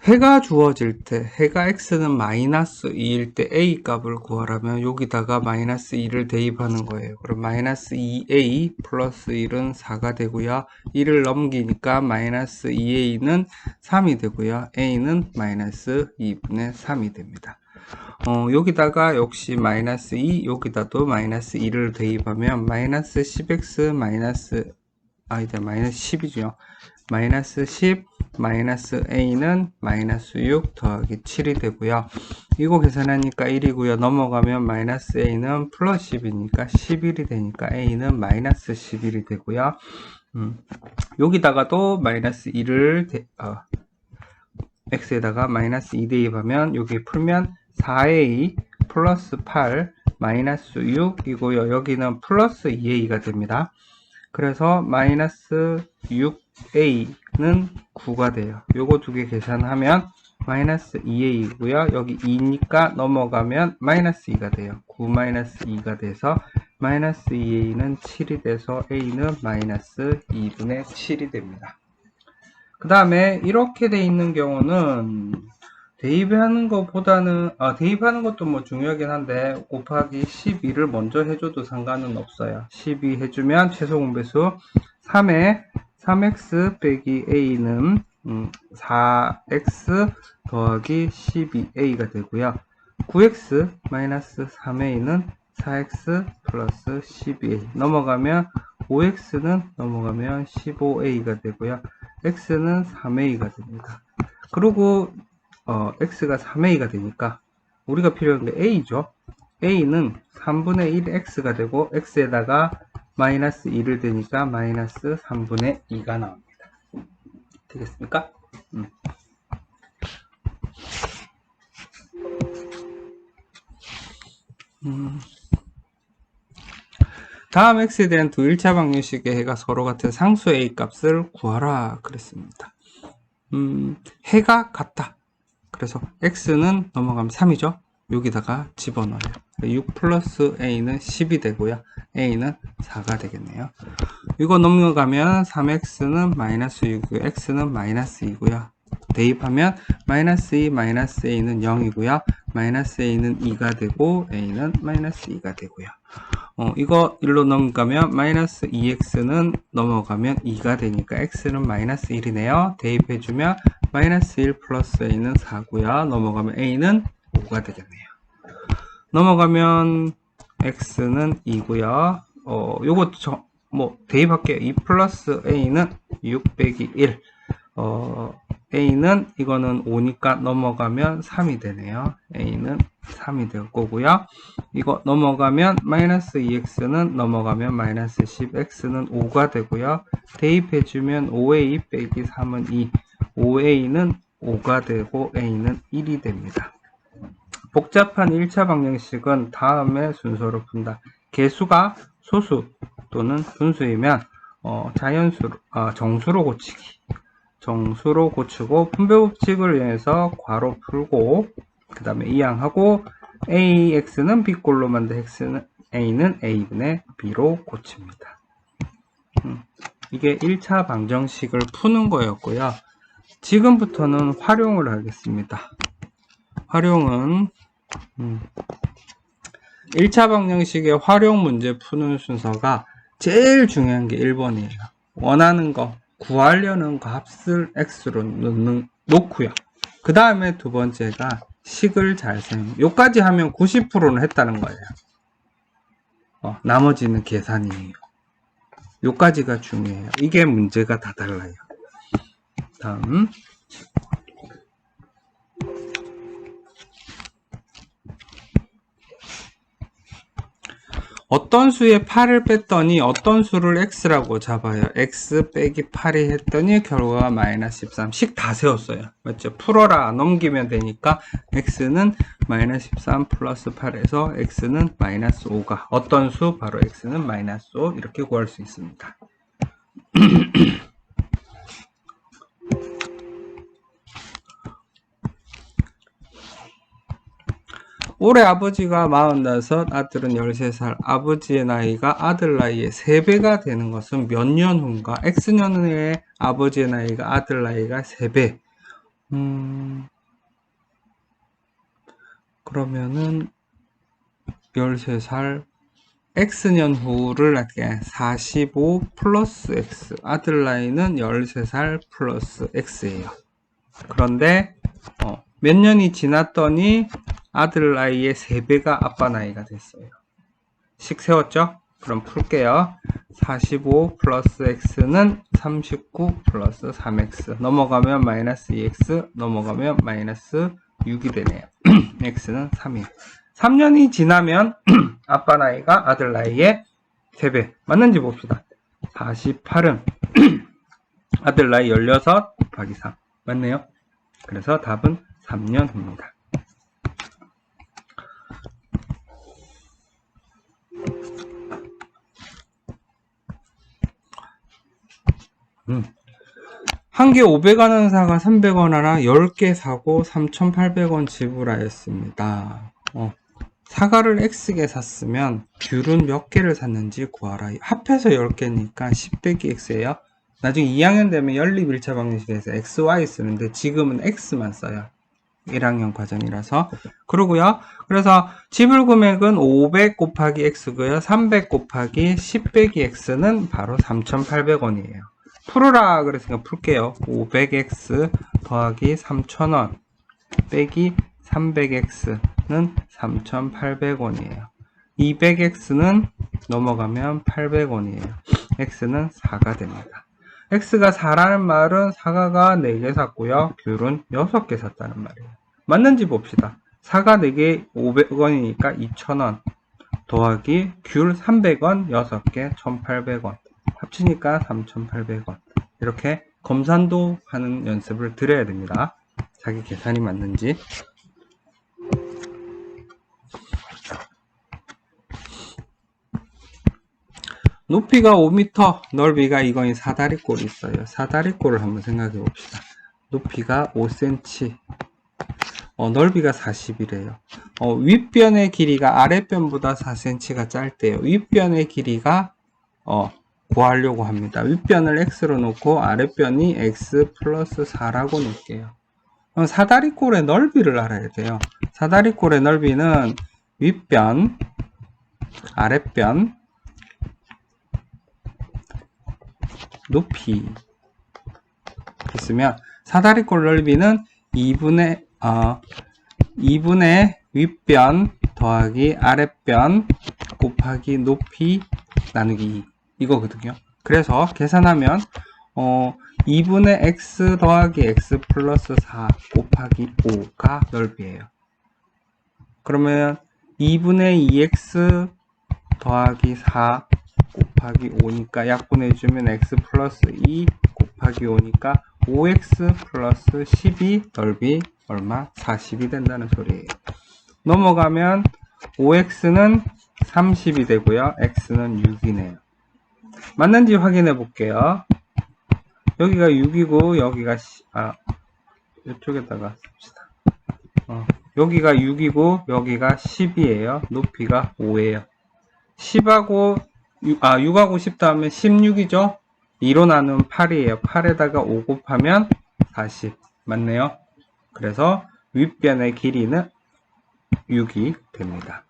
해가 주어질 때, 해가 x는 마이너스 2일 때 a 값을 구하라면 여기다가 마이너스 2를 대입하는 거예요. 그럼 마이너스 2a 플러스 1은 4가 되고요. 1을 넘기니까 마이너스 2a는 3이 되고요. a는 마이너스 2분의 3이 됩니다. 여기다가 역시 마이너스 2, 여기다도 마이너스 2를 대입하면 마이너스 10x 마이너스 10이죠. 마이너스 10 마이너스 a는 마이너스 6 더하기 7이 되고요. 이거 계산하니까 1이고요. 넘어가면 마이너스 a는 플러스 10이니까 11이 되니까 a는 마이너스 11이 되고요. 여기다가도 마이너스 2를 x에다가 마이너스 2 대입하면 여기 풀면 4a 플러스 8 마이너스 6이고요. 여기는 플러스 2a가 됩니다. 그래서 마이너스 6a는 9가 돼요. 요거 두 개 계산하면 마이너스 2a이고요. 여기 2니까 넘어가면 마이너스 2가 돼요. 9 마이너스 2가 돼서 마이너스 2a는 7이 돼서 a는 마이너스 2분의 7이 됩니다. 그 다음에 이렇게 돼 있는 경우는 대입하는 것보다는 대입하는 것도 뭐 중요하긴 한데 곱하기 12를 먼저 해줘도 상관은 없어요. 12 해주면 최소 공배수 3에 3x 빼기 a는 4x 더하기 12a가 되고요. 9x 마이너스 3a는 4x 플러스 12a 넘어가면 5x는 넘어가면 15a가 되고요. x는 3a가 됩니다. 그리고 x가 3a가 되니까 우리가 필요한 게 a죠. a는 3분의 1 x가 되고 x에다가 마이너스 2를 대니까 마이너스 3분의 2가 나옵니다. 되겠습니까? 다음 x에 대한 두 1차 방정식의 해가 서로 같은 상수 a 값을 구하라 그랬습니다. 해가 같다. 그래서 x는 넘어가면 3이죠. 여기다가 집어넣어요. 6 플러스 a는 10이 되고요. a는 4가 되겠네요. 이거 넘어가면 3x는 마이너스 6이고요. x는 마이너스 2고요. 대입하면 마이너스 2 마이너스 a는 0이고요. 마이너스 a는 2가 되고 a는 마이너스 2가 되고요. 이거 1로 넘어가면 마이너스 2x는 넘어가면 2가 되니까 x는 마이너스 1이네요. 대입해주면 마이너스 1 플러스 a는 4고요. 넘어가면 a는 5가 되겠네요. 넘어가면 x는 2고요. 요거 대입할게요. 2 플러스 a는 6 빼기 1. a는 이거는 5니까 넘어가면 3이 되네요. a는 3이 될 거고요. 이거 넘어가면 마이너스 2x는 넘어가면 마이너스 10x는 5가 되고요. 대입해주면 5a 빼기 3은 2. 5a는 5가 되고 a는 1이 됩니다. 복잡한 1차 방정식은 다음의 순서로 푼다. 개수가 소수 또는 분수이면 정수로 고치기. 정수로 고치고 분배법칙을 이용해서 괄호 풀고 그 다음에 이항하고 ax는 b꼴로 만든 a는 a분의 b로 고칩니다. 이게 1차 방정식을 푸는 거였고요. 지금부터는 활용을 하겠습니다. 활용은 1차 방정식의 활용 문제 푸는 순서가 제일 중요한 게 1번이에요. 원하는 거 구하려는 값을 x로 놓고요. 그 다음에 두 번째가 식을 잘 사용. 요까지 하면 90%는 했다는 거예요. 나머지는 계산이에요. 요까지가 중요해요. 이게 문제가 다 달라요. 다음 어떤 수에 8을 뺐더니 어떤 수를 x라고 잡아요. x 빼기 8이 했더니 결과가 마이너스 13. 식 다 세웠어요. 맞죠? 풀어라 넘기면 되니까 x는 마이너스 13 플러스 8에서 x는 마이너스 5가 어떤 수? 바로 x는 마이너스 5 이렇게 구할 수 있습니다. 올해 아버지가 45, 아들은 13살. 아버지의 나이가 아들 나이의 3배가 되는 것은 몇 년 후인가? X년 후에 아버지의 나이가 아들 나이가 3배. 그러면은 13살 X년 후를 할게. 45 플러스 X. 아들 나이는 13살 플러스 X예요. 그런데 몇 년이 지났더니 아들 나이의 3배가 아빠 나이가 됐어요. 식 세웠죠? 그럼 풀게요. 45 플러스 x는 39 플러스 3x. 넘어가면 마이너스 2x, 넘어가면 마이너스 6이 되네요. x는 3이에요. 3년이 지나면 아빠 나이가 아들 나이의 3배. 맞는지 봅시다. 48은 아들 나이 16 곱하기 3. 맞네요. 그래서 답은 3년 후입니다. 한 개 500원 하는 사가 300원 하나 10개 사고 3,800원 지불하였습니다. 사과를 X개 샀으면 귤은 몇 개를 샀는지 구하라. 합해서 10개니까 10 빼기 X예요. 나중에 2학년 되면 연립 1차 방정식에서 XY 쓰는데 지금은 X만 써요. 1학년 과정이라서. 그러고요. 그래서 지불 금액은 500 곱하기 X고요. 300 곱하기 10 빼기 X는 바로 3,800원이에요. 풀어라 그랬으니까 풀게요. 500x 더하기 3,000원 빼기 300x는 3,800원이에요. 200x는 넘어가면 800원이에요. x는 4가 됩니다. x가 4라는 말은 사과가 4개 샀고요. 귤은 6개 샀다는 말이에요. 맞는지 봅시다. 사과 4개 500원이니까 2,000원 더하기 귤 300원 6개 1,800원 합치니까 3,800원. 이렇게 검산도 하는 연습을 드려야 됩니다. 자기 계산이 맞는지. 높이가 5m, 넓이가 이건희 사다리꼴이 있어요. 사다리꼴을 한번 생각해 봅시다. 높이가 5cm, 넓이가 40이래요. 윗변의 길이가 아랫변보다 4cm가 짧대요. 윗변의 길이가 구하려고 합니다. 윗변을 x로 놓고 아랫변이 x 플러스 4라고 놓을게요. 그럼 사다리꼴의 넓이를 알아야 돼요. 사다리꼴의 넓이는 윗변, 아랫변, 높이 있으면 사다리꼴 넓이는 2분의 윗변 더하기 아랫변 곱하기 높이 나누기 2 이거거든요. 그래서 계산하면 2분의 x 더하기 x 플러스 4 곱하기 5가 넓이에요. 그러면 2분의 2x 더하기 4 곱하기 5니까 약분해주면 x 플러스 2 곱하기 5니까 5x 플러스 12 넓이 얼마? 40이 된다는 소리예요. 넘어가면 5x는 30이 되고요. x는 6이네요. 맞는지 확인해 볼게요. 여기가 6이고 여기가 이쪽에다가 씁시다. 여기가 6이고 여기가 10이에요. 높이가 5예요. 10하고 6하고 10 더하면 16이죠. 2로 나누면 8이에요. 8에다가 5 곱하면 40 맞네요. 그래서 윗변의 길이는 6이 됩니다.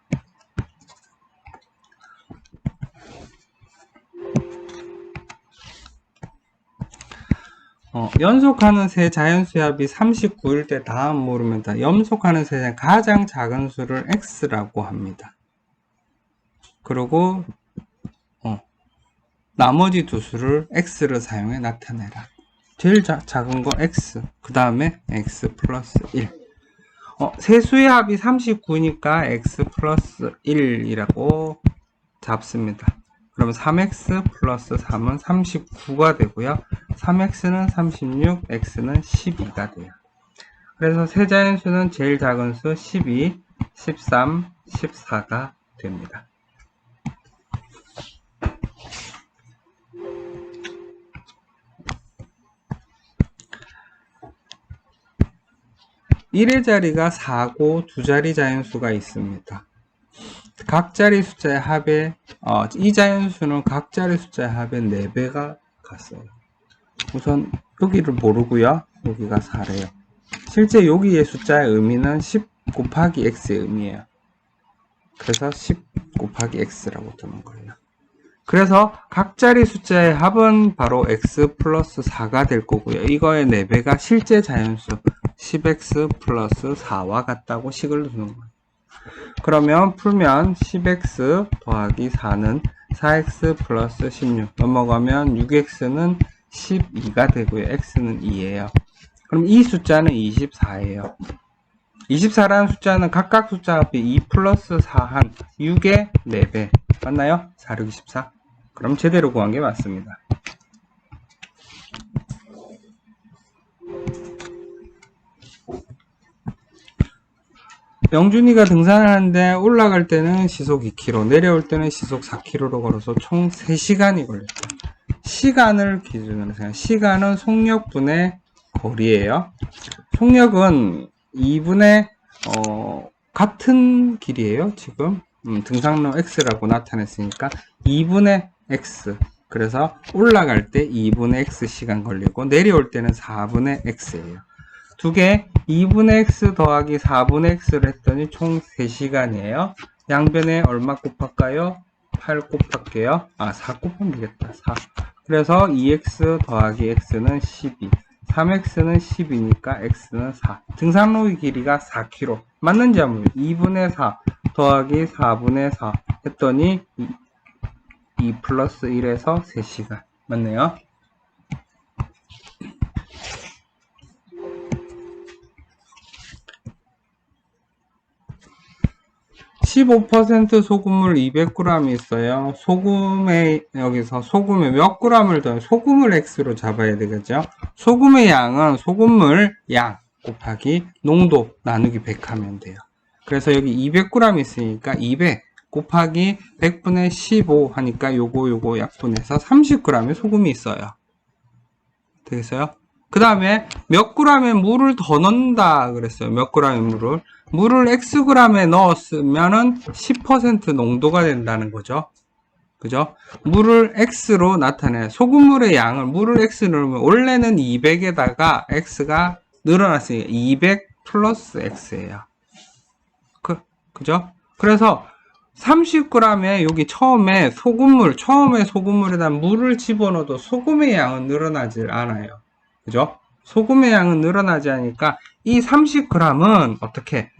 연속하는 세 자연수의 합이 39일 때 다음 모르면 연속하는 세 가장 작은 수를 x라고 합니다. 그리고 나머지 두 수를 x를 사용해 나타내라. 제일 작은 거 x, 그 다음에 x 플러스 1. 세수의 합이 39니까 x 플러스 1이라고 잡습니다. 그럼 3x 플러스 3은 39가 되고요. 3x는 36, x는 12가 돼요. 그래서 세자연수는 제일 작은 수 12, 13, 14가 됩니다. 1의 자리가 4고 두 자리 자연수가 있습니다. 각 자리 숫자의 합에 이 자연수는 각 자리 숫자의 합의 4배가 갔어요. 우선 여기를 모르고요. 여기가 4래요. 실제 여기의 숫자의 의미는 10 곱하기 x의 의미예요. 그래서 10 곱하기 x라고 두는 거예요. 그래서 각 자리 숫자의 합은 바로 x 플러스 4가 될 거고요. 이거의 4배가 실제 자연수 10x 플러스 4와 같다고 식을 두는 거예요. 그러면 풀면 10x 더하기 4는 4x 플러스 16 넘어가면 6x는 12가 되고요. x는 2예요. 그럼 이 숫자는 24예요. 24라는 숫자는 각각 숫자 합이 2 플러스 4 한 6의 4배 맞나요? 4, 6, 24. 그럼 제대로 구한 게 맞습니다. 영준이가 등산을 하는데 올라갈 때는 시속 2km, 내려올 때는 시속 4km로 걸어서 총 3시간이 걸렸다. 시간을 기준으로 생각. 시간은 속력분의 거리예요. 속력은 2분의 같은 길이에요. 지금 등산로 x라고 나타냈으니까 2분의 x. 그래서 올라갈 때 2분의 x 시간 걸리고 내려올 때는 4분의 x예요. 두 개 2분의 x 더하기 4분의 x를 했더니 총 3시간이에요. 양변에 얼마 곱할까요? 8 곱할게요. 4 곱하면 되겠다. 4. 그래서 2x 더하기 x는 12. 3x는 10이니까 x는 4. 등산로의 길이가 4km. 맞는지 한번 2분의 4 더하기 4분의 4 했더니 2 플러스 1에서 3시간. 맞네요. 15% 소금물 200g 있어요. 소금에 여기서 소금에 몇 g을 더해 소금을 x로 잡아야 되겠죠. 소금의 양은 소금물 양 곱하기 농도 나누기 100 하면 돼요. 그래서 여기 200g 있으니까 200 곱하기 100분의 15 하니까 요거 약분해서 30g의 소금이 있어요. 되겠어요? 그 다음에 몇 g의 물을 더 넣는다 그랬어요. 몇 g의 물을 xg에 넣었으면은 10% 농도가 된다는 거죠. 그죠? 물을 x로 나타내. 소금물의 양을 물을 x로 넣으면 원래는 200에다가 x가 늘어났으니까 200 플러스 x예요. 그죠? 그래서 30g에 여기 처음에 소금물에다 물을 집어넣어도 소금의 양은 늘어나질 않아요. 그죠? 소금의 양은 늘어나지 않으니까 이 30g은 어떻게?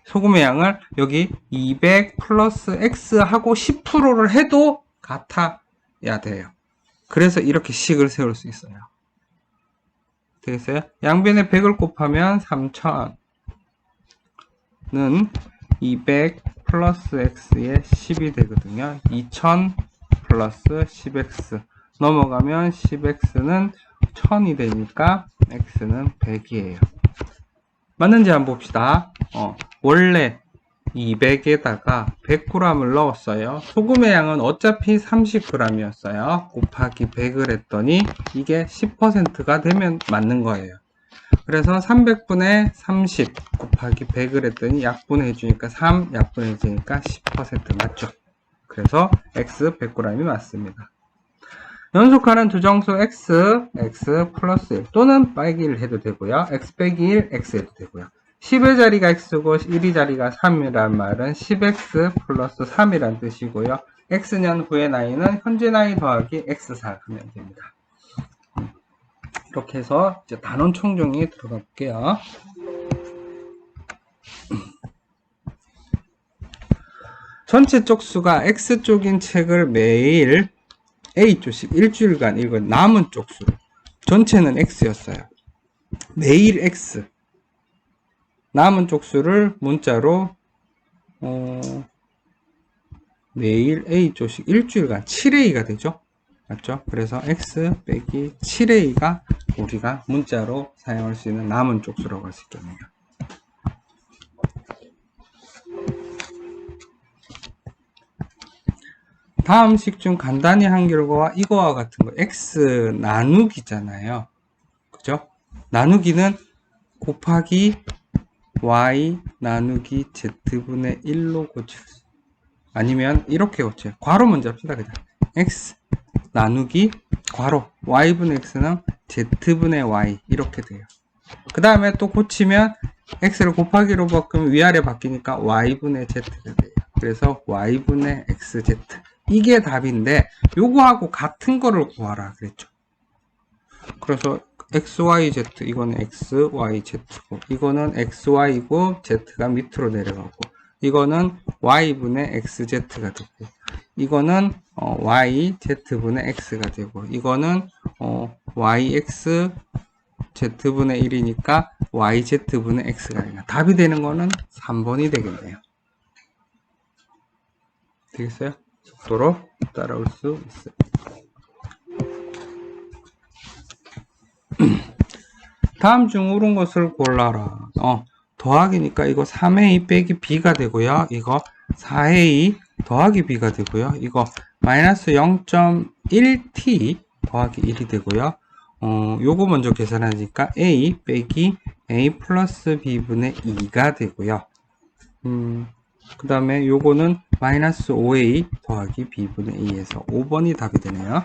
소금의 양을 여기 200 플러스 x하고 10%를 해도 같아야 돼요. 그래서 이렇게 식을 세울 수 있어요. 되겠어요? 양변에 100을 곱하면 3000은 200 플러스 x에 10이 되거든요. 2000 플러스 10x 넘어가면 10x는 1000이 되니까 x는 100이에요. 맞는지 한번 봅시다. 원래 200에다가 100g을 넣었어요. 소금의 양은 어차피 30g이었어요. 곱하기 100을 했더니 이게 10%가 되면 맞는 거예요. 그래서 300분의 30 곱하기 100을 했더니 약분해 주니까 3 약분해 주니까 10% 맞죠. 그래서 x 100g이 맞습니다. 연속하는 두 정수 x 플러스 1 또는 빼기 1 해도 되고요. x 빼기 1 x 해도 되고요. 10의 자리가 x고 1의 자리가 3이란 말은 10x 플러스 3이란 뜻이고요. x년 후의 나이는 현재 나이 더하기 x4 하면 됩니다. 이렇게 해서 이제 단원 총정리에 들어가 볼게요. 전체 쪽수가 x쪽인 책을 매일 A조씩 일주일간 읽은 남은 쪽수를 전체는 x였어요. 매일 x 남은 쪽수를 문자로 매일 A조씩 일주일간 7A가 되죠. 맞죠? 그래서 x 빼기 7A가 우리가 문자로 사용할 수 있는 남은 쪽수라고 할 수 있겠네요. 다음 식 중 간단히 한 결과와 이거와 같은 거 x 나누기잖아요. 그죠? 나누기는 곱하기 y 나누기 z분의 1로 고칠 수 아니면 이렇게 고쳐요. 괄호 먼저 합시다. 그냥 x 나누기 괄호 y분의 x는 z분의 y 이렇게 돼요. 그 다음에 또 고치면 x를 곱하기로 바꾸면 위아래 바뀌니까 y분의 z가 돼요. 그래서 y분의 xz 이게 답인데 요거하고 같은 거를 구하라 그랬죠. 그래서 xyz 이거는 xyz고 이거는 xy고 z가 밑으로 내려가고 이거는 y분의 xz가 되고 이거는 yz분의 x가 되고 이거는 yx z분의 1이니까 yz분의 x가 되나 답이 되는 거는 3번이 되겠네요. 되겠어요? 속도로 따라올 수 있어요. 다음 중 옳은 것을 골라라. 더하기니까 이거 3a 빼기 b가 되고요. 이거 4a 더하기 b가 되고요. 이거 마이너스 0.1t 더하기 1이 되고요. 요거 먼저 계산하니까 a 빼기 a 플러스 b분의 2가 되고요. 그 다음에 요거는 마이너스 5a 더하기 b분의 2에서 5번이 답이 되네요.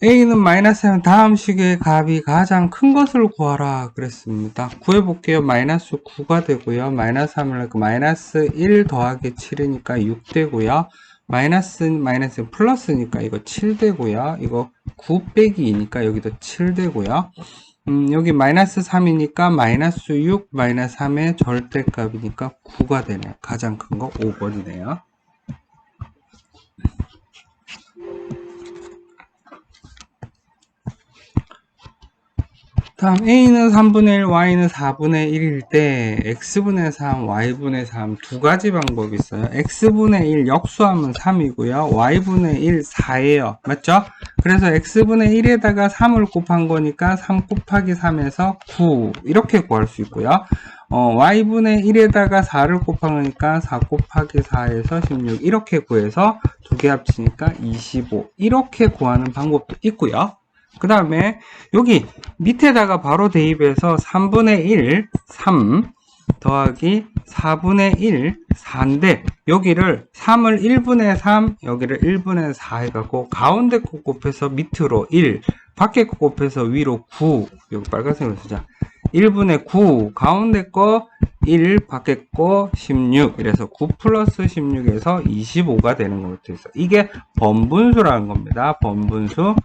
a는 마이너스면 다음 식의 값이 가장 큰 것을 구하라 그랬습니다. 구해볼게요. 마이너스 9가 되고요. 마이너스 3을 넣고 마이너스 1 더하기 7이니까 6 되고요. 마이너스 플러스니까 이거 7 되고요. 이거 9 빼기 2니까 여기도 7 되고요. 여기 마이너스 3이니까 마이너스 6 마이너스 3의 절대값이니까 9가 되네요. 가장 큰 거 5번이네요. 다음 a는 3분의 1, y는 4분의 1일 때 x분의 3, y분의 3 두 가지 방법이 있어요. x분의 1 역수하면 3이고요. y분의 1 4예요. 맞죠? 그래서 x분의 1에다가 3을 곱한 거니까 3 곱하기 3에서 9 이렇게 구할 수 있고요. y분의 1에다가 4를 곱한 거니까 4 곱하기 4에서 16 이렇게 구해서 두 개 합치니까 25 이렇게 구하는 방법도 있고요. 그 다음에 여기 밑에다가 바로 대입해서 3분의 1, 3 더하기 4분의 1, 4인데 여기를 3을 1분의 3, 여기를 1분의 4 해갖고 가운데 거 곱해서 밑으로 1, 밖에 거 곱해서 위로 9 여기 빨간색으로 쓰자. 1분의 9, 가운데 거 1, 밖에 거 16 이래서 9 플러스 16에서 25가 되는 것도 있어. 이게 번분수라는 겁니다. 번분수.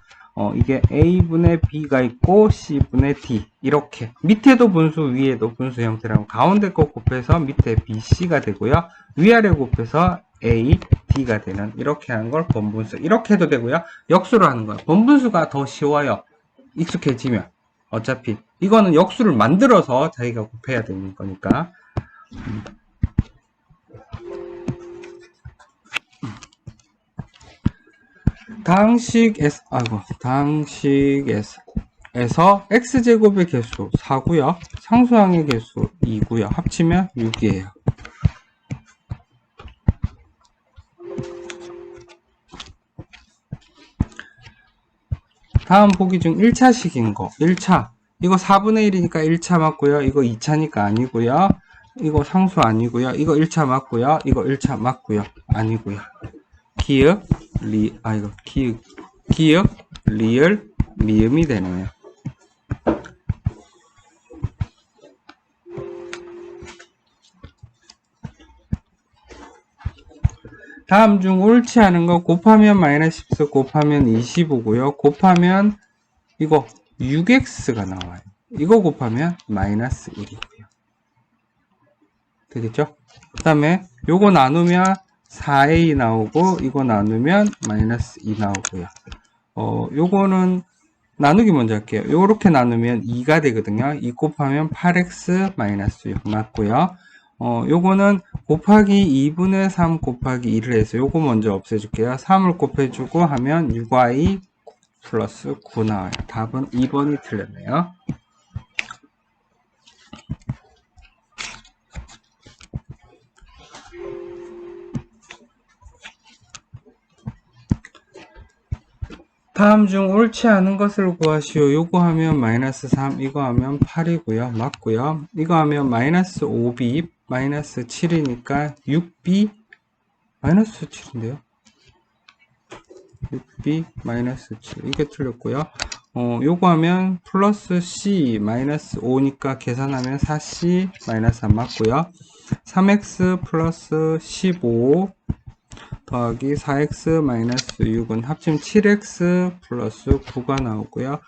이게 a분의 b가 있고 c분의 d 이렇게 밑에도 분수 위에도 분수 형태라고 가운데 거 곱해서 밑에 bc가 되고요. 위아래 곱해서 a, d가 되는 이렇게 하는 걸 번분수 이렇게 해도 되고요. 역수로 하는 거예요. 번분수가 더 쉬워요. 익숙해지면 어차피 이거는 역수를 만들어서 자기가 곱해야 되는 거니까 당식에서 x제곱의 개수 4고요. 상수항의 개수 2고요. 합치면 6이에요. 다음 보기 중 1차식인 거. 1차. 이거 4분의 1이니까 1차 맞고요. 이거 2차니까 아니고요. 이거 상수 아니고요. 이거 1차 맞고요. 이거 1차 맞고요. 아니고요. 기역, 리을, 미음이 되네요. 다음 중 옳지 않은 거 곱하면 마이너스 14 곱하면 25고요. 곱하면 이거 6x가 나와요. 이거 곱하면 마이너스 1이고요. 되겠죠? 그 다음에 요거 나누면 4a 나오고 이거 나누면 마이너스 2 나오고요. 요거는 나누기 먼저 할게요. 요렇게 나누면 2가 되거든요. 2 곱하면 8x 마이너스 6 맞고요. 요거는 곱하기 2분의 3 곱하기 2를 해서 요거 먼저 없애줄게요. 3을 곱해주고 하면 6y 플러스 9 나와요. 답은 2번이 틀렸네요. 다음 중 옳지 않은 것을 구하시오. 요거 하면 마이너스 3, 이거 하면 8이고요. 맞고요. 이거 하면 마이너스 5b, 마이너스 7이니까 6b, 마이너스 7인데요. 6b, 마이너스 7. 이게 틀렸고요. 요거 하면 플러스 c, 마이너스 5니까 계산하면 4c, 마이너스 3 맞고요. 3x 플러스 15 더하기 4x 마이너스 6은 합치면 7x 플러스 9가 나오고요.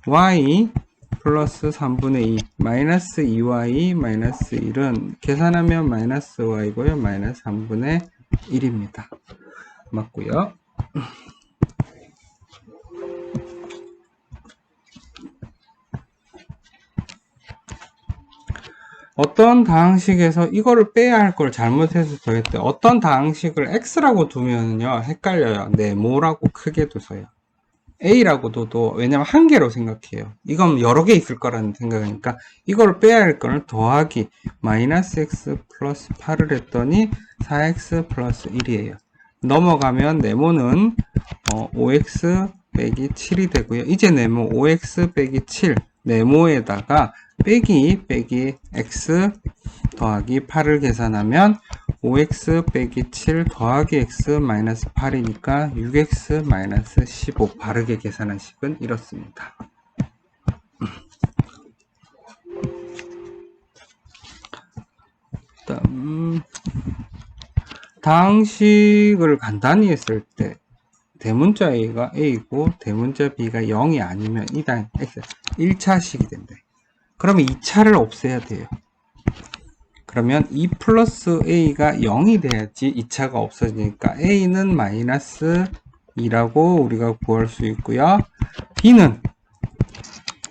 y 플러스 3분의 2 마이너스 2y 마이너스 1은 계산하면 마이너스 y고요. 마이너스 3분의 1입니다. 맞고요. 어떤 다항식에서 이거를 빼야 할 걸 잘못해서 더했대. 어떤 다항식을 x라고 두면요 헷갈려요. 네모라고 크게 두세요. a라고 둬도 왜냐면 한 개로 생각해요. 이건 여러 개 있을 거라는 생각이니까 이걸 빼야 할 거는 더하기 마이너스 x 플러스 8을 했더니 4x 플러스 1이에요. 넘어가면 네모는 5x 빼기 7이 되고요. 이제 네모 5x 빼기 7 네모에다가 빼기 x 더하기 8을 계산하면 5x 빼기 7 더하기 x 마이너스 8이니까 6x 마이너스 15 바르게 계산한 식은 이렇습니다. 다항식을 간단히 했을 때 대문자 A가 A고 대문자 B가 0이 아니면 이 당 X 1차식이 된대. 그러면 2차를 없애야 돼요. 그러면 2 플러스 A가 0이 돼야지 2차가 없어지니까 A는 마이너스 2라고 우리가 구할 수 있고요. B는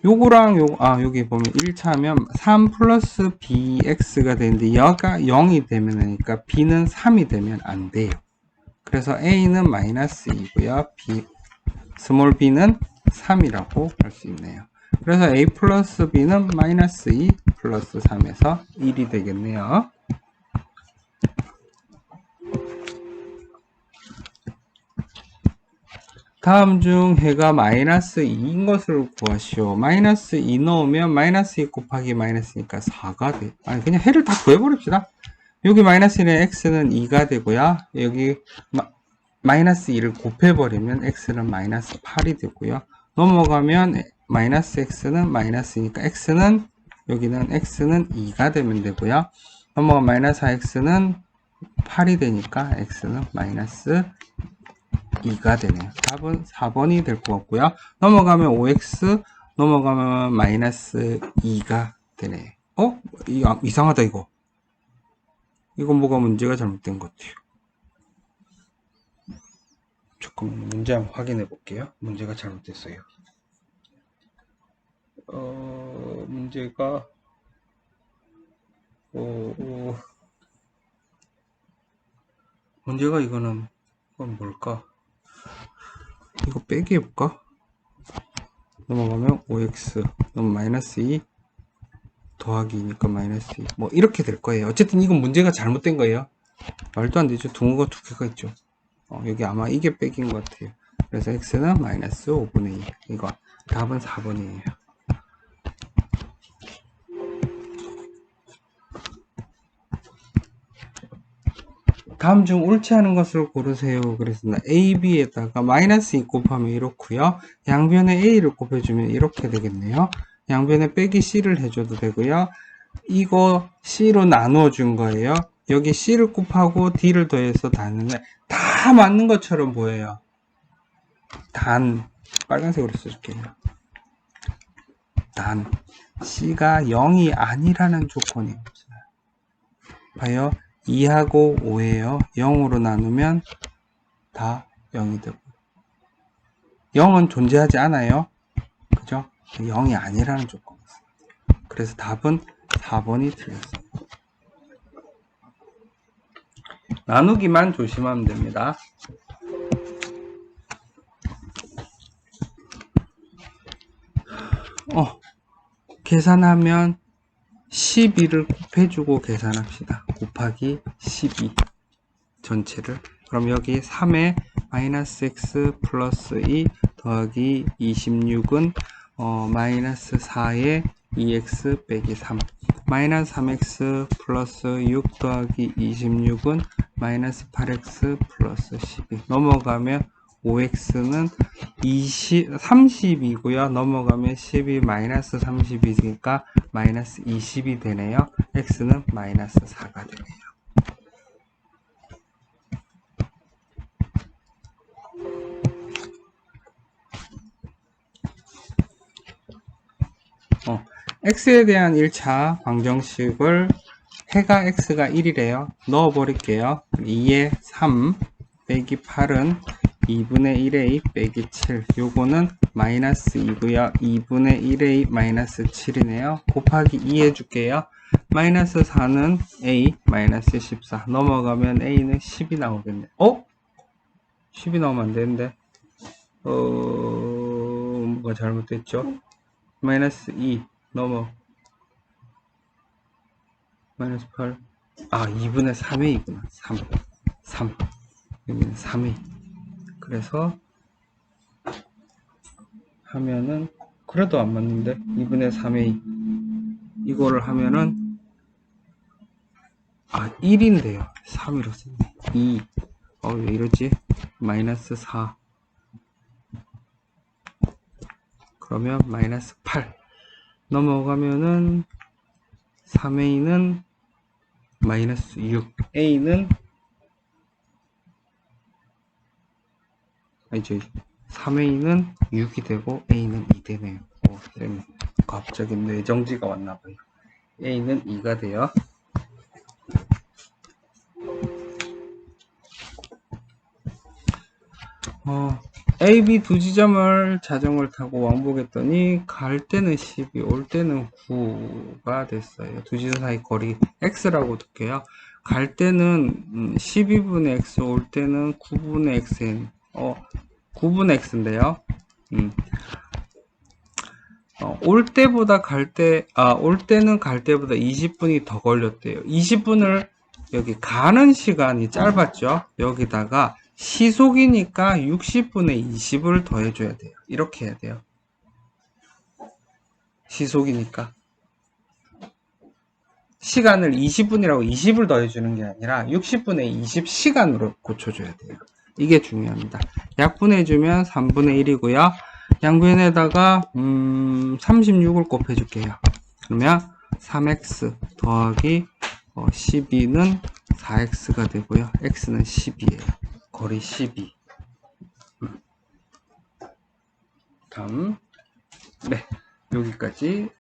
요거랑 여기 보면 1차 하면 3 플러스 BX가 되는데 여가 0이 되면 하니까 B는 3이 되면 안 돼요. 그래서 A는 마이너스 2고요. 스몰 b는 3이라고 할 수 있네요. 그래서 A 플러스 B는 마이너스 2 플러스 3에서 1이 되겠네요. 다음 중 해가 마이너스 2인 것을 구하시오. 마이너스 2 넣으면 마이너스 2 곱하기 마이너스니까 4가 돼. 아니 그냥 해를 다 구해버립시다. 여기 마이너스 1에 x는 2가 되고요. 여기 마이너스 2를 곱해버리면 x는 마이너스 8이 되고요. 넘어가면 마이너스 x는 마이너스니까 x는 여기는 x는 2가 되면 되고요. 넘어가면 마이너스 4x는 8이 되니까 x는 마이너스 2가 되네요. 답은 4번이 될 것 같고요. 넘어가면 5x 넘어가면 마이너스 2가 되네. 이상하다 이거. 이건 뭐가 문제가 잘못된 것 같아요. 조금 문제 한번 확인해 볼게요. 문제가 잘못됐어요. 문제가 문제가 이건 뭘까? 이거 빼기 해볼까? 넘어가면 5x 넘어 마이너스 2 더하기 2니까 마이너스 2 뭐 이렇게 될 거예요. 어쨌든 이건 문제가 잘못된 거예요. 말도 안 되죠. 둥어가 두 개가 있죠. 여기 아마 이게 빼기인 것 같아요. 그래서 x는 마이너스 5분의 2 이거 답은 4번이에요. 다음 중 옳지 않은 것을 고르세요. 그래서 a, b에다가 마이너스 2 곱하면 이렇고요. 양변에 a를 곱해주면 이렇게 되겠네요. 양변에 빼기 c를 해줘도 되고요. 이거 c로 나누어 준 거예요. 여기 c를 곱하고 d를 더해서 다는데 다 맞는 것처럼 보여요. 단 빨간색으로 써줄게요. 단 c가 0이 아니라는 조건이 없어요. 봐요. 2하고 5예요. 0으로 나누면 다 0이 되고 0은 존재하지 않아요. 그죠? 0이 아니라는 조건이 있어요. 그래서 답은 4번이 틀렸어요. 나누기만 조심하면 됩니다. 계산하면 12를 곱해주고 계산합시다. 곱하기 12 전체를. 그럼 여기 3에 마이너스 x 플러스 2 더하기 26은 마이너스 4에 2x 빼기 3 마이너스 3x 플러스 6 더하기 26은 마이너스 8x 플러스 12 넘어가면 5x는 30이고요. 넘어가면 10이 마이너스 30이니까 마이너스 20이 되네요. x는 마이너스 4가 되네요. x에 대한 1차 방정식을 해가 x가 1이래요. 넣어 버릴게요. 2에 3 빼기 8은 2분의 1a 빼기 7 요거는 마이너스 2고요. 2분의 1a 마이너스 7이네요. 곱하기 2 해줄게요. 마이너스 4는 a 마이너스 14 넘어가면 a는 10이 나오겠네. 10이 나오면 안 되는데 뭐가 잘못됐죠? 마이너스 2 넘어 마이너스 8 2분의 3a이구나. 3 여기는 3a 그래서 하면은 그래도 안 맞는데 2분의 3a 이거를 하면은 1인데요 3이로 썼네 2 왜 이러지? 마이너스 4 그러면 마이너스 8 넘어가면은 3a는 마이너스 6 a는 아니죠 3a는 6이 되고 a는 2 되네요. 쌤 갑자기 뇌정지가 왔나봐요. a는 2가 돼요. A, B 두 지점을 자전거를 타고 왕복했더니 갈 때는 12, 올 때는 9가 됐어요. 두 지점 사이 거리 x라고 둘게요. 갈 때는 12분의 x, 올 때는 9분의 xn 9분의 x인데요. 올 때보다 올 때는 갈 때보다 20분이 더 걸렸대요. 20분을 여기 가는 시간이 짧았죠. 여기다가 시속이니까 60분의 20을 더해줘야 돼요. 이렇게 해야 돼요. 시속이니까. 시간을 20분이라고 20을 더해주는 게 아니라 60분의 20시간으로 고쳐줘야 돼요. 이게 중요합니다. 약분해주면 3분의 1이고요. 양변에다가 36을 곱해줄게요. 그러면 3x 더하기 12는 4x가 되고요. x는 10이에요. 거리 12. 다음 네 여기까지